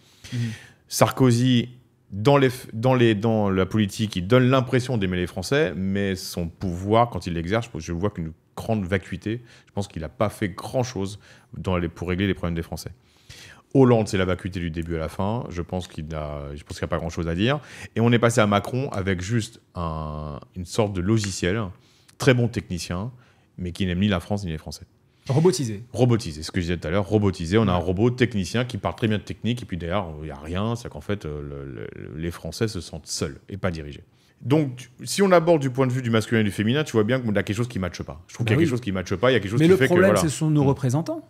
Sarkozy, dans la politique, il donne l'impression d'aimer les Français, mais son pouvoir, quand il l'exerce, je vois qu'une grande vacuité. Je pense qu'il n'a pas fait grand-chose pour régler les problèmes des Français. Hollande, c'est la vacuité du début à la fin. Je pense qu'il n'y a pas grand-chose à dire. Et on est passé à Macron avec juste une sorte de logiciel, très bon technicien, mais qui n'aime ni la France ni les Français. Robotisé, ce que je disais tout à l'heure, robotisé. On a un robot technicien qui parle très bien de technique, et puis derrière, il n'y a rien. C'est qu'en fait, les Français se sentent seuls et pas dirigés. Donc, si on aborde du point de vue du masculin et du féminin, tu vois bien qu'il y a quelque chose qui ne matche pas. Je trouve qu'il y a quelque chose qui ne matche pas, il y a quelque chose qui fait que... Mais le problème, ce sont nos représentants.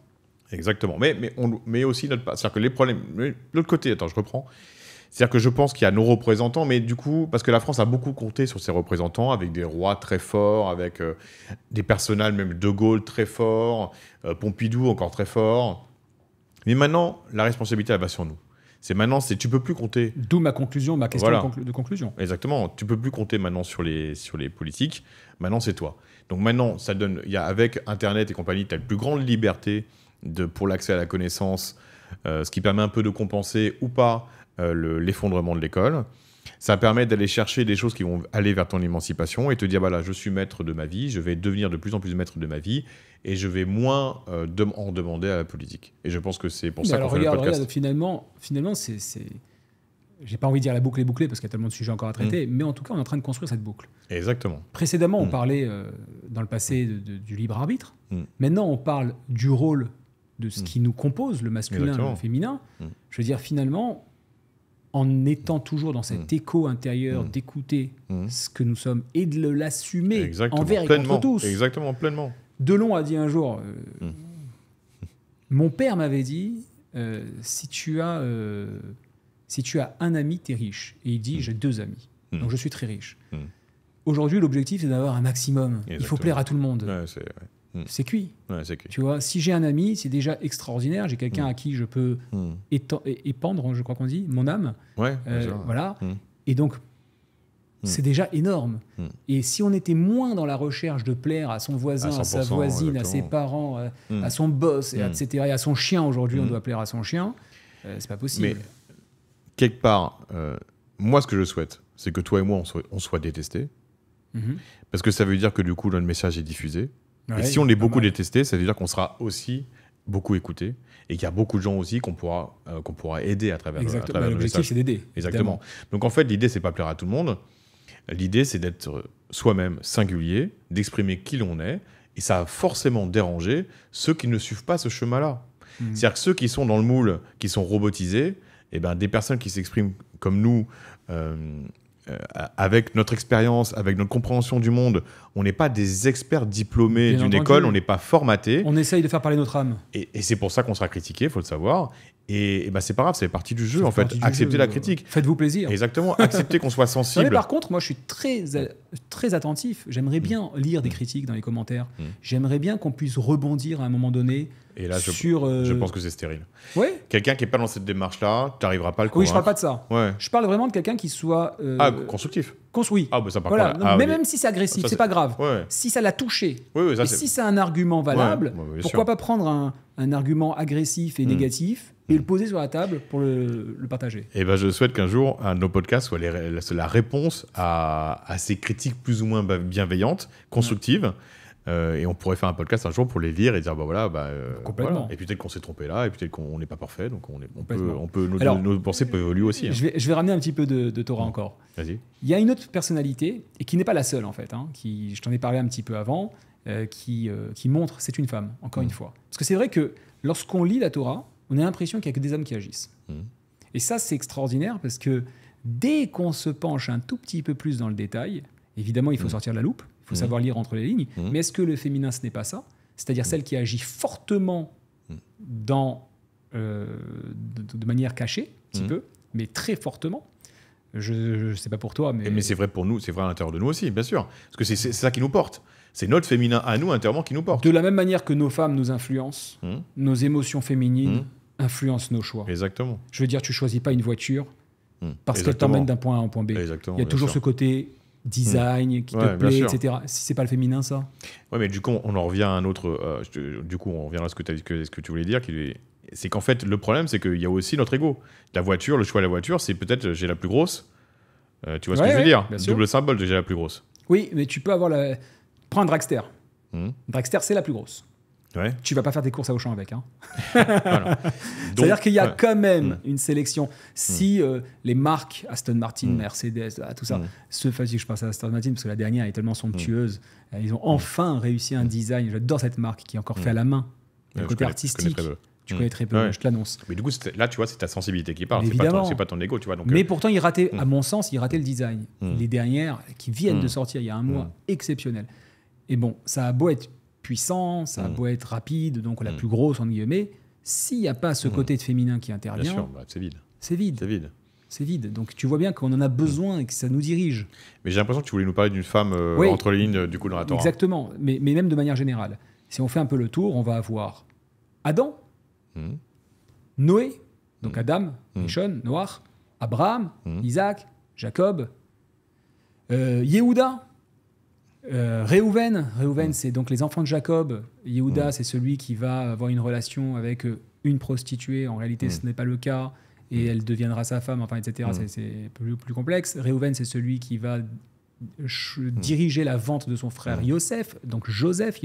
Exactement. Mais aussi notre... C'est-à-dire que les problèmes... De l'autre côté, attends, je reprends. C'est-à-dire que je pense qu'il y a nos représentants, mais du coup, parce que la France a beaucoup compté sur ses représentants, avec des rois très forts, avec des personnages, même De Gaulle très fort, Pompidou encore très fort. Mais maintenant, la responsabilité, elle va sur nous. Tu peux plus compter. D'où ma conclusion, ma question de conclusion. Exactement. Tu peux plus compter maintenant sur les politiques. Maintenant, c'est toi. Donc maintenant, ça donne. Avec Internet et compagnie, tu as une plus grande liberté pour l'accès à la connaissance, ce qui permet un peu de compenser ou pas l'effondrement de l'école. Ça permet d'aller chercher des choses qui vont aller vers ton émancipation et te dire, voilà, je suis maître de ma vie, je vais devenir de plus en plus maître de ma vie et je vais moins en demander à la politique. Et je pense que c'est pour ça qu'on fait le podcast. Regarde, finalement c'est... J'ai pas envie de dire la boucle est bouclée parce qu'il y a tellement de sujets encore à traiter, mais en tout cas, on est en train de construire cette boucle. Exactement. Précédemment, on parlait dans le passé du libre arbitre. Maintenant, on parle du rôle de ce qui nous compose, le masculin et le féminin. Je veux dire, finalement, en étant toujours dans cet écho intérieur d'écouter ce que nous sommes et de l'assumer envers et contre tous. Exactement, pleinement. Delon a dit un jour, mon père m'avait dit, si tu as un ami, t'es riche. Et il dit, j'ai 2 amis, donc je suis très riche. Aujourd'hui, l'objectif, c'est d'avoir un maximum. Exactement. Il faut plaire à tout le monde. Ouais, c'est cuit. Ouais, c'est cuit. Tu vois, si j'ai un ami, c'est déjà extraordinaire. J'ai quelqu'un à qui je peux épandre, je crois qu'on dit, mon âme. Ouais, voilà. Et donc, c'est déjà énorme. Et si on était moins dans la recherche de plaire à son voisin, à sa voisine, à ses parents, à son boss, etc., et à son chien, aujourd'hui, on doit plaire à son chien, c'est pas possible. Mais quelque part, moi, ce que je souhaite, c'est que toi et moi, on soit détestés. Parce que ça veut dire que du coup, notre message est diffusé. Ouais, et si on est beaucoup détesté, ça veut dire qu'on sera aussi beaucoup écouté et qu'il y a beaucoup de gens aussi qu'on pourra aider à travers le message. L'objectif, c'est d'aider. Exactement. Donc en fait, l'idée, c'est pas plaire à tout le monde. L'idée, c'est d'être soi-même singulier, d'exprimer qui l'on est. Et ça va forcément déranger ceux qui ne suivent pas ce chemin-là. C'est-à-dire que ceux qui sont dans le moule, qui sont robotisés, eh ben, des personnes qui s'expriment comme nous, avec notre expérience, avec notre compréhension du monde, on n'est pas des experts diplômés d'une école, on n'est pas formatés. On essaye de faire parler notre âme. Et c'est pour ça qu'on sera critiqué, il faut le savoir. Et ben, c'est pas grave, c'est partie du jeu, en fait. Acceptez la critique. Faites-vous plaisir. Exactement, acceptez qu'on soit sensible. Non, mais par contre, moi, je suis très attentif. J'aimerais bien lire des critiques dans les commentaires. J'aimerais bien qu'on puisse rebondir à un moment donné. Et là, je pense que c'est stérile. Ouais. Quelqu'un qui n'est pas dans cette démarche-là, tu n'arriveras pas à le convaincre. Oui, je ne parle pas de ça. Ouais. Je parle vraiment de quelqu'un qui soit... constructif. Oui. Ah, bah ça, par voilà. contre, Donc, même si c'est agressif, c'est pas grave. Ouais. Si ça l'a touché, et si c'est un argument valable, pourquoi pas prendre un argument agressif et négatif et le poser sur la table pour le partager. Et ben, je souhaite qu'un jour, un de nos podcasts soit la réponse à ces critiques plus ou moins bienveillantes, constructives. Et on pourrait faire un podcast un jour pour les lire et dire complètement. Voilà. Et peut-être qu'on s'est trompé là, et peut-être qu'on n'est pas parfait, donc nos pensées peuvent évoluer aussi. Je vais ramener un petit peu de Torah encore. Vas-y. Il y a une autre personnalité, et qui n'est pas la seule en fait, je t'en ai parlé un petit peu avant, qui montre, c'est une femme, encore une fois. Parce que c'est vrai que lorsqu'on lit la Torah, on a l'impression qu'il n'y a que des hommes qui agissent. Et ça, c'est extraordinaire parce que dès qu'on se penche un tout petit peu plus dans le détail, évidemment, il faut sortir la loupe. Il faut savoir lire entre les lignes. Mais est-ce que le féminin, ce n'est pas ça? C'est-à-dire celle qui agit fortement de manière cachée, un petit peu, mais très fortement. Je ne sais pas pour toi, mais... Mais c'est vrai pour nous, c'est vrai à l'intérieur de nous aussi, bien sûr. Parce que c'est ça qui nous porte. C'est notre féminin à nous, intérieurement, qui nous porte. De la même manière que nos femmes nous influencent, nos émotions féminines influencent nos choix. Exactement. Je veux dire, tu choisis pas une voiture parce qu'elle t'emmène d'un point A à un point B. Exactement, il y a toujours ce côté design qui te plaît, etc. Si c'est pas le féminin, ça. Ouais, mais du coup, on en revient à un autre. Du coup, on revient à ce que tu voulais dire. C'est qu'en fait, le problème, c'est qu'il y a aussi notre ego. La voiture, le choix de la voiture, c'est peut-être j'ai la plus grosse. Tu vois ce que je veux dire? Double symbole de j'ai la plus grosse. Oui, mais tu peux avoir la. Prends un dragster. Dragster, c'est la plus grosse. Ouais. Tu vas pas faire des courses à Auchan avec. Voilà. C'est-à-dire qu'il y a quand même une sélection. Si les marques Aston Martin, Mercedes, tout ça, je pense à Aston Martin parce que la dernière est tellement somptueuse. Ils ont enfin réussi un design. J'adore cette marque qui est encore fait à la main. Le côté artistique. Tu connais très peu, je te l'annonce. Mais du coup, là, tu vois, c'est ta sensibilité qui parle. C'est pas ton ego, tu vois. Donc, mais pourtant, à mon sens, il ratait le design. Les dernières qui viennent de sortir il y a un mois, exceptionnelles. Et bon, ça a beau être puissant, ça a beau être rapide, donc la plus grosse, entre guillemets, s'il n'y a pas ce côté de féminin qui intervient, bien sûr, c'est vide. C'est vide. C'est vide. C'est vide. Donc tu vois bien qu'on en a besoin et que ça nous dirige. Mais j'ai l'impression que tu voulais nous parler d'une femme entre les lignes du coup dans la Torah. Exactement, mais même de manière générale. Si on fait un peu le tour, on va avoir Adam, Noé, donc Adam, Nishon, Noach, Abraham, Isaac, Jacob, Yehuda, Réhouven, c'est donc les enfants de Jacob. Yehuda, c'est celui qui va avoir une relation avec une prostituée. En réalité, ce n'est pas le cas. Et elle deviendra sa femme, enfin, etc. C'est plus complexe. Réhouven, c'est celui qui va diriger la vente de son frère Yosef. Donc Joseph.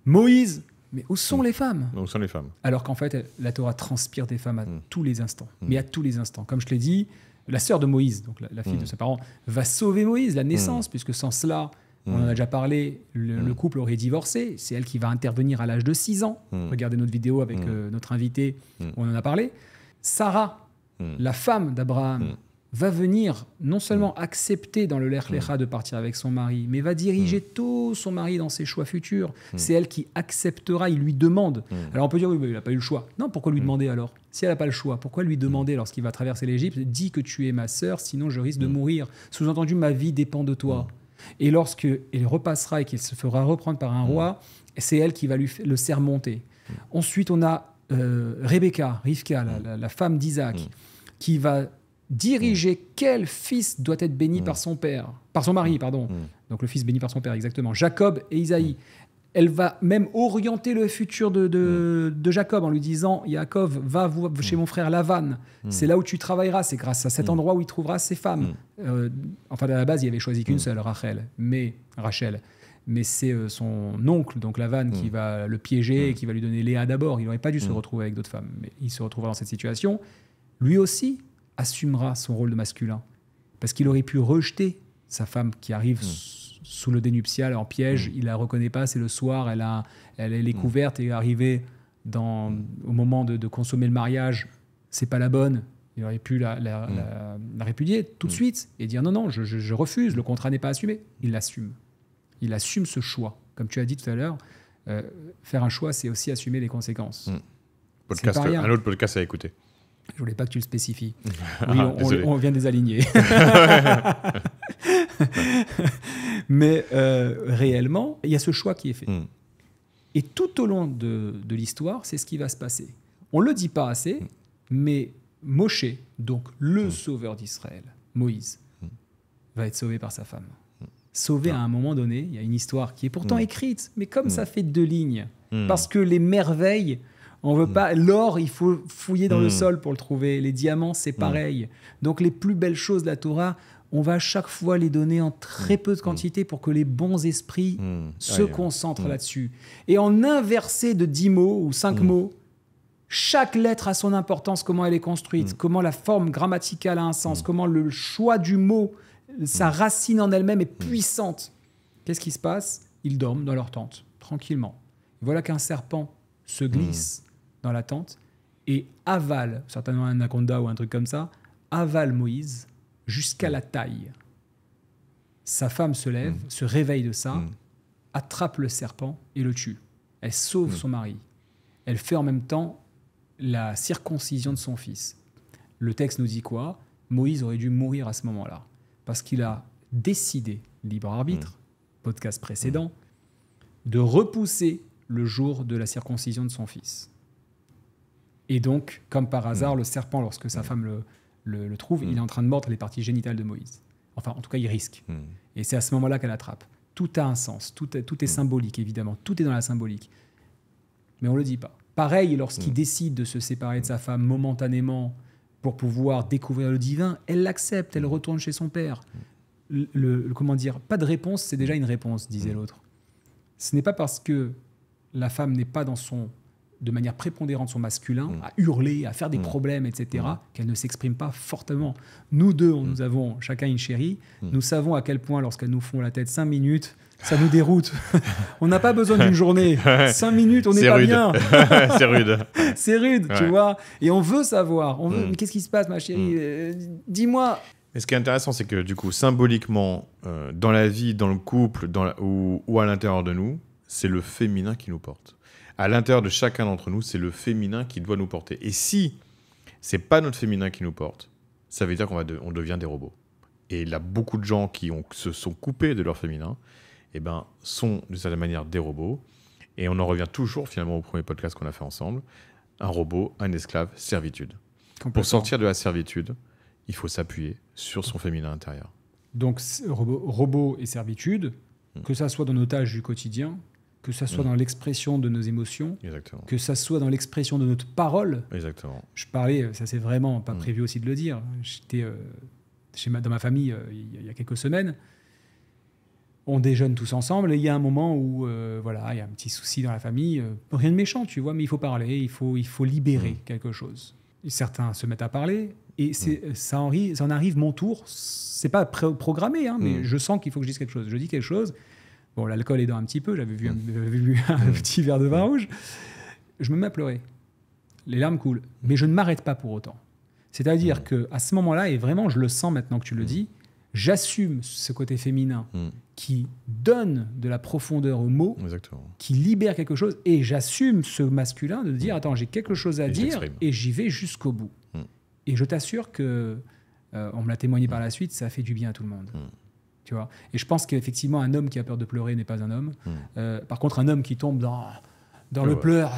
Moïse. Mais où sont les femmes? Où sont les femmes? Alors qu'en fait, la Torah transpire des femmes à tous les instants. Mais à tous les instants. Comme je te l'ai dit, la sœur de Moïse, donc la fille de ses parents, va sauver Moïse, la naissance, puisque sans cela, on en a déjà parlé, le couple aurait divorcé. C'est elle qui va intervenir à l'âge de 6 ans. Regardez notre vidéo avec notre invité, où on en a parlé. Sarah, la femme d'Abraham, va venir non seulement accepter dans le Lech Lecha de partir avec son mari, mais va diriger tout son mari dans ses choix futurs. C'est elle qui acceptera, il lui demande. Alors on peut dire, oui, mais il n'a pas eu le choix. Non, pourquoi lui demander alors? Si elle n'a pas le choix, pourquoi lui demander lorsqu'il va traverser l'Égypte? Dis que tu es ma sœur, sinon je risque de mourir. Sous-entendu, ma vie dépend de toi. Et lorsqu'il repassera et qu'il se fera reprendre par un roi, c'est elle qui va lui le surmonter. Ensuite, on a Rebecca, Rivka, la femme d'Isaac, qui va diriger quel fils doit être béni par son père, par son mari, pardon. Donc le fils béni par son père, exactement. Jacob et Isaïe. Elle va même orienter le futur de Jacob en lui disant, Yaakov, va chez mon frère Lavan. C'est là où tu travailleras. C'est grâce à cet endroit où il trouvera ses femmes. Enfin, à la base, il avait choisi qu'une seule, Rachel. Mais c'est son oncle, donc Lavan, qui va le piéger et qui va lui donner Léa d'abord. Il n'aurait pas dû se retrouver avec d'autres femmes. Mais il se retrouvera dans cette situation. Lui aussi assumera son rôle de masculin. Parce qu'il aurait pu rejeter sa femme qui arrive sous le dénuptial en piège. Il la reconnaît pas, c'est le soir, elle est couverte et arrivée au moment de consommer le mariage, c'est pas la bonne. Il aurait pu la répudier tout de suite et dire non, je refuse, le contrat n'est pas assumé. Il l'assume. Il assume ce choix. Comme tu as dit tout à l'heure, faire un choix, c'est aussi assumer les conséquences. Un autre podcast à écouter. Je voulais pas que tu le spécifies. Oui, on vient désaligner. Mais réellement, il y a ce choix qui est fait. Et tout au long de l'histoire, c'est ce qui va se passer. On ne le dit pas assez, mais Moshe, donc le sauveur d'Israël, Moïse, va être sauvé par sa femme. Sauvé à un moment donné, il y a une histoire qui est pourtant écrite, mais comme ça fait 2 lignes, parce que les merveilles... On veut pas l'or, il faut fouiller dans le sol pour le trouver. Les diamants, c'est pareil. Donc les plus belles choses de la Torah, on va à chaque fois les donner en très peu de quantité pour que les bons esprits se concentrent là-dessus. Et en inversé de 10 mots ou 5 mots, chaque lettre a son importance, comment elle est construite, comment la forme grammaticale a un sens, comment le choix du mot, sa racine en elle-même est puissante. Qu'est-ce qui se passe? Ils dorment dans leur tente, tranquillement. Voilà qu'un serpent se glisse dans la tente et avale, certainement un anaconda ou un truc comme ça, avale Moïse jusqu'à la taille. Sa femme se lève, se réveille de ça, attrape le serpent et le tue. Elle sauve son mari. Elle fait en même temps la circoncision de son fils. Le texte nous dit quoi? Moïse aurait dû mourir à ce moment-là parce qu'il a décidé, libre arbitre, podcast précédent, de repousser le jour de la circoncision de son fils. Et donc, comme par hasard, le serpent, lorsque sa femme le trouve, il est en train de mordre les parties génitales de Moïse. Enfin, en tout cas, il risque. Et c'est à ce moment-là qu'elle attrape. Tout a un sens, tout est symbolique, évidemment. Tout est dans la symbolique. Mais on ne le dit pas. Pareil, lorsqu'il décide de se séparer de sa femme momentanément pour pouvoir découvrir le divin, elle l'accepte, elle retourne chez son père. Comment dire, pas de réponse, c'est déjà une réponse, disait l'autre. Ce n'est pas parce que la femme n'est pas de manière prépondérante son masculin, à hurler, à faire des problèmes, etc., qu'elle ne s'exprime pas fortement. Nous deux, nous avons chacun une chérie. Nous savons à quel point, lorsqu'elles nous font la tête 5 minutes, ça nous déroute. On n'a pas besoin d'une journée. 5 minutes, on n'est pas bien. C'est rude. C'est rude, tu vois. Et on veut savoir. On veut, mais qu'est-ce qui se passe, ma chérie dis-moi. Mais ce qui est intéressant, c'est que du coup, symboliquement, dans la vie, dans le couple, ou à l'intérieur de nous, c'est le féminin qui nous porte. À l'intérieur de chacun d'entre nous, c'est le féminin qui doit nous porter. Et si c'est pas notre féminin qui nous porte, ça veut dire qu'on devient des robots. Et il y a beaucoup de gens qui se sont coupés de leur féminin, sont d'une certaine manière des robots. Et on en revient toujours finalement au premier podcast qu'on a fait ensemble. Un robot, un esclave, servitude. Pour sortir de la servitude, il faut s'appuyer sur son féminin intérieur. Donc robot et servitude, que ça soit dans nos tâches du quotidien, que ça soit dans l'expression de nos émotions, exactement, que ça soit dans l'expression de notre parole. Exactement. Je parlais, ça c'est vraiment pas prévu aussi de le dire, j'étais dans ma famille il y a quelques semaines, on déjeune tous ensemble et il y a un moment où il y a un petit souci dans la famille, rien de méchant, tu vois, mais il faut parler, il faut libérer quelque chose. Et certains se mettent à parler et ça en arrive mon tour, c'est pas programmé, mais je sens qu'il faut que je dise quelque chose. Je dis quelque chose. Bon, l'alcool aidant un petit peu, j'avais vu un petit verre de vin rouge. Je me mets à pleurer. Les larmes coulent. Mais je ne m'arrête pas pour autant. C'est-à-dire qu'à ce moment-là, et vraiment je le sens maintenant que tu le dis, j'assume ce côté féminin qui donne de la profondeur aux mots, qui libère quelque chose, et j'assume ce masculin de dire, attends, j'ai quelque chose à dire, et j'y vais jusqu'au bout. Et je t'assure que, on me l'a témoigné par la suite, ça fait du bien à tout le monde. Tu vois. Et je pense qu'effectivement, un homme qui a peur de pleurer n'est pas un homme. Par contre, un homme qui tombe dans le pleur,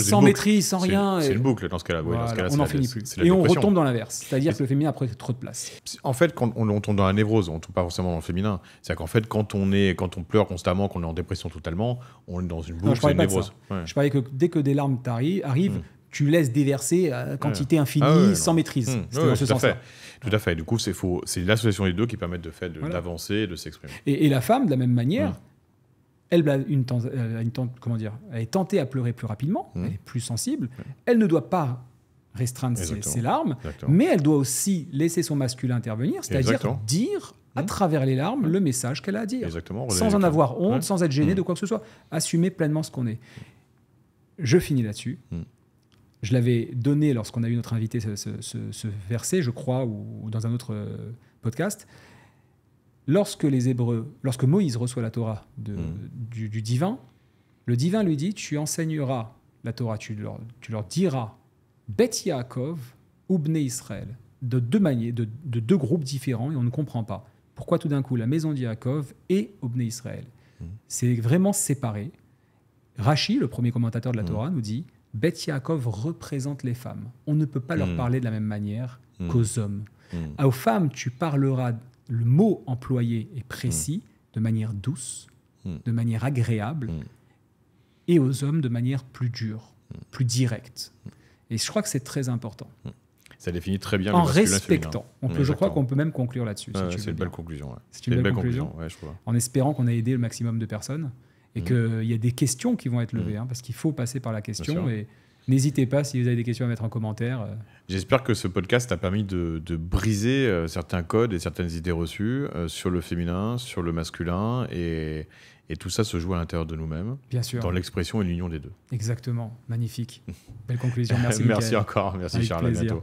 sans maîtrise, sans rien. C'est une boucle dans ce cas-là. On n'en finit plus. Et on retombe dans l'inverse. C'est-à-dire que le féminin a pris trop de place. En fait, quand on tombe dans la névrose, on ne tombe pas forcément dans le féminin. C'est-à-dire qu'en fait, quand on pleure constamment, qu'on est en dépression totalement, on est dans une boucle, c'est une névrose. Je parlais que dès que des larmes arrivent, tu laisses déverser à quantité infinie, sans maîtrise. C'était dans ce sens-là. Tout à fait. Du coup, c'est l'association des deux qui permettent d'avancer et de s'exprimer. Et la femme, de la même manière, elle est tentée à pleurer plus rapidement, elle est plus sensible. Elle ne doit pas restreindre ses larmes, mais elle doit aussi laisser son masculin intervenir, c'est-à-dire dire à travers les larmes le message qu'elle a à dire. Sans en avoir honte, sans être gêné de quoi que ce soit. Assumer pleinement ce qu'on est. Je finis là-dessus. Je l'avais donné lorsqu'on a eu notre invité ce verset, je crois, ou dans un autre podcast. Lorsque Moïse reçoit la Torah du divin, le divin lui dit, tu enseigneras la Torah, tu leur diras Bet Yaakov ou Bnei Israël, de deux groupes différents, et on ne comprend pas. Pourquoi tout d'un coup la maison de Yaakov et Bnei Israël C'est vraiment séparé. Rashi, le premier commentateur de la Torah, nous dit Bet Yaakov représente les femmes. On ne peut pas leur parler de la même manière qu'aux hommes. Aux femmes, tu parleras, le mot employé est précis, de manière douce, de manière agréable, et aux hommes de manière plus dure, plus directe. Et je crois que c'est très important. Ça définit très bien en le masculin respectant. Je crois qu'on peut même conclure là-dessus. C'est une belle conclusion. C'est une belle conclusion. Je trouve. En espérant qu'on a aidé le maximum de personnes. Et qu'il y a des questions qui vont être levées, parce qu'il faut passer par la question. Et n'hésitez pas, si vous avez des questions à mettre en commentaire. J'espère que ce podcast a permis de briser certains codes et certaines idées reçues sur le féminin, sur le masculin. Et tout ça se joue à l'intérieur de nous-mêmes. Bien sûr. Dans l'expression et l'union des deux. Exactement. Magnifique. Belle conclusion. Merci, Merci encore. Merci, Charles. À bientôt.